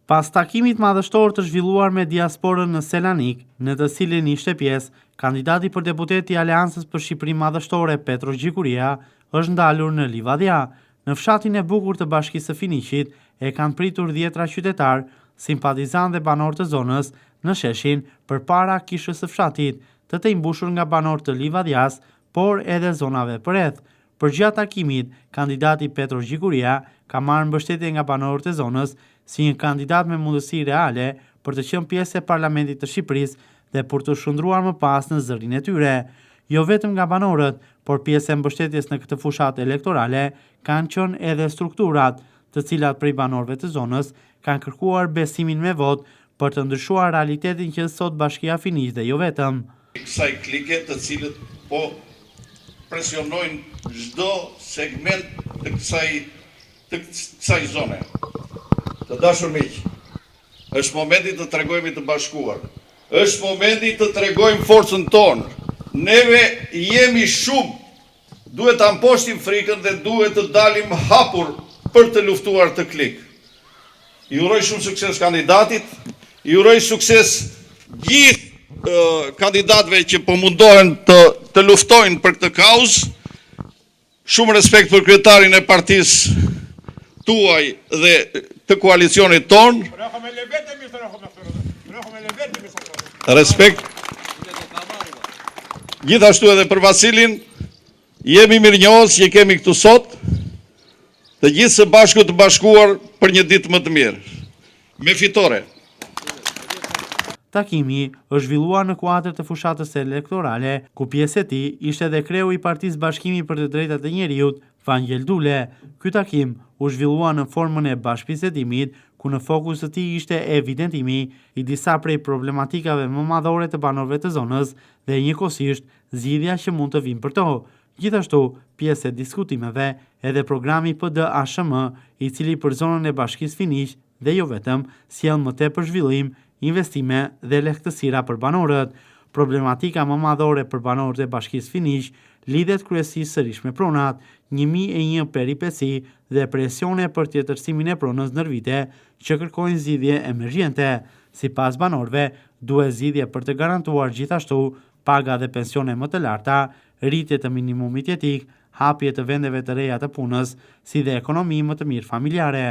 Pas takimit madhështor të zhvilluar me diasporën në Selanik, në të cilin ishte pjesë, kandidati për deputet i Aleancës për Shqipërinë Madhështore Petros Gjikuria është ndalur në Livadja. Në fshatin e bukur të Bashkisë së Finiqit e kanë pritur 10 qytetar, simpatizant dhe banor të zonës në sheshin përpara kishës së fshatit, të imbushur nga banor të Livadjas, por edhe zonave përreth. Përgjatë takimit, kandidati Petros Gjikuria ka marrë mbështetje nga banorët e zonës si një kandidat me mundësi reale për të qenë pjesë e Parlamentit të Shqipërisë dhe për të shndruar më pas në zërin e tyre. Jo vetëm nga banorët, por pjesë e mbështetjes në këtë fushatë elektorale kanë qenë edhe strukturat, të cilat prej banorëve të zonës kanë kërkuar besimin me votë për të ndryshuar realitetin që sot Bashkia Finiq dhe jo vetëm. Kësaj klike të cilët po presionojnë çdo segment të kësaj zone. Të dashur miq, është momenti të tregojmë të bashkuar. Është momenti të tregojmë forcën tonë. Neve jemi shumë. Duhet ta mposhtim frikën dhe duhet të dalim hapur për të luftuar të klik. I uroj shumë sukses kandidatit, i uroj sukses gjithë kandidatëve që po mundohen të luftojnë për këtë kauzë. Shumë respekt për kryetarin e partisë tuaj dhe të koalicionit ton. Respekt. Gjithashtu edhe për Vasilin, jemi mirënjohës që kemi këtu sot, të gjithë së bashku të bashkuar për një ditë më të mirë. Me fitore. Takimi është zhvilluar në kuadër të fushatës elektorale, ku pjesë e tij ishte edhe kreu i Partisë Bashkimi për të Drejtat e Njerëzit, Vangel Dule. Ky takim u zhvillua në formën e bashkëbisedimit, ku në fokus të tij ishte evidentimi i disa prej problematikave më madhore të banorëve të zonës dhe njëkohësisht zgjidhja që mund të vinë për to. Gjithashtu, pjesë e diskutimeve edhe programi PD-ASHM, i cili për zonën e Bashkisë Finiq dhe jo vetëm sjell më tepër zhvillim, investime dhe lehtësira për banorët. Problematika më madhore për banorët e Bashkisë Finiq lidhet kryesisht sërish me pronat, 1001 peripeci dhe presione për tjetërsimin e pronës ndër vite që kërkojnë zgjidhje emergjente. Sipas banorëve, duhet zgjidhje për të garantuar gjithashtu paga dhe pensione më të larta, rritje të minimumit jetik, hapje të vendeve të reja të punës, si dhe ekonomi më të mirë familjare.